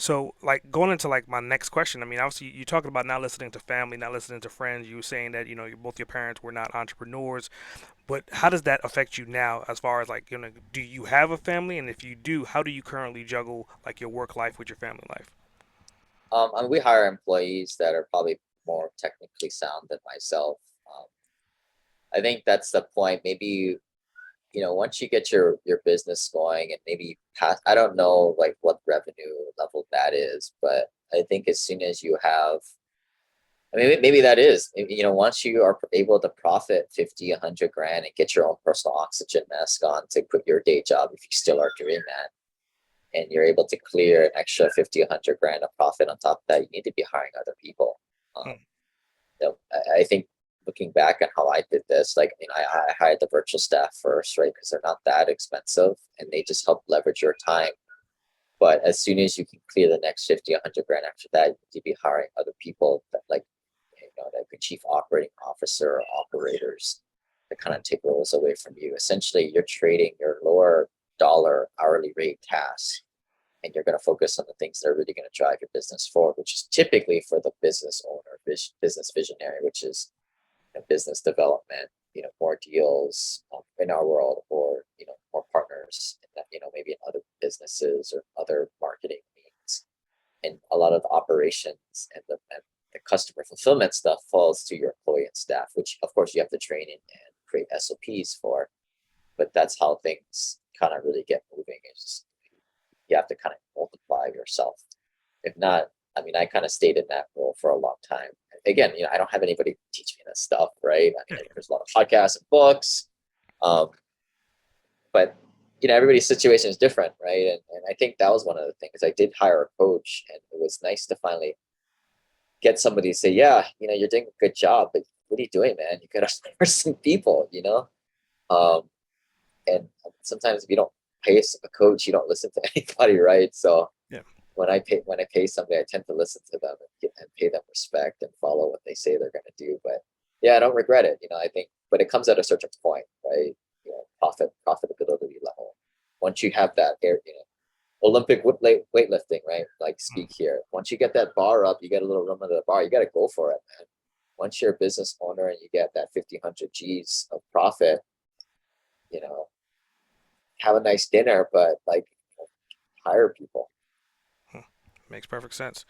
So, like going into like my next question, I mean, obviously you're talking about not listening to family, not listening to friends. You were saying that both your parents were not entrepreneurs, but how does that affect you now? As far as like do you have a family, and if you do, how do you currently juggle like your work life with your family life? And we hire employees that are probably more technically sound than myself. Um, I think that's the point. Maybe once you get your business going and maybe pass, I don't know like what revenue level that is, but I think as soon as you have, I mean, maybe that is, once you are able to profit 50, 100 grand and get your own personal oxygen mask on to quit your day job, if you still are doing that, and you're able to clear an extra 50, 100 grand of profit on top of that, you need to be hiring other people. Um, Hmm. I think looking back at how I did this, like, I hired the virtual staff first, right? Because they're not that expensive and they just help leverage your time. But as soon as you can clear the next 50, 100 grand after that, you need to be hiring other people that like, like the chief operating officer or operators to kind Hmm. of take roles away from you. Essentially, you're trading your lower dollar hourly rate tasks and you're going to focus on the things that are really going to drive your business forward, which is typically for the business owner, business visionary, which is business development, more deals in our world, or more partners, in that, maybe in other businesses or other marketing needs, and a lot of the operations and the customer fulfillment stuff falls to your employee and staff, which of course you have to train and create SOPs for. But that's how things kind of really get moving. Is you have to kind of multiply yourself. If not, I mean, I kind of stayed in that role for a long time. Again, I don't have anybody teach me this stuff, right? I mean, there's a lot of podcasts and books, um, but everybody's situation is different, right? And I think that was one of the things. I did hire a coach, and it was nice to finally get somebody to say, "Yeah, you're doing a good job, but what are you doing, man? You got to hire some people." Um, and sometimes if you don't pay a coach, you don't listen to anybody, right? So Yeah. when I pay somebody, I tend to listen to them and pay them respect and follow what they say they're going to do. But yeah, I don't regret it. I think, but it comes at a certain point, right? Profitability level. Once you have that air, Olympic weightlifting, right? Like Hmm. speak here. Once you get that bar up, you get a little room under the bar. You got to go for it, man. Once you're a business owner and you get that 50, 100 G's of profit, you know, have a nice dinner, but like hire people. Hmm. Makes perfect sense.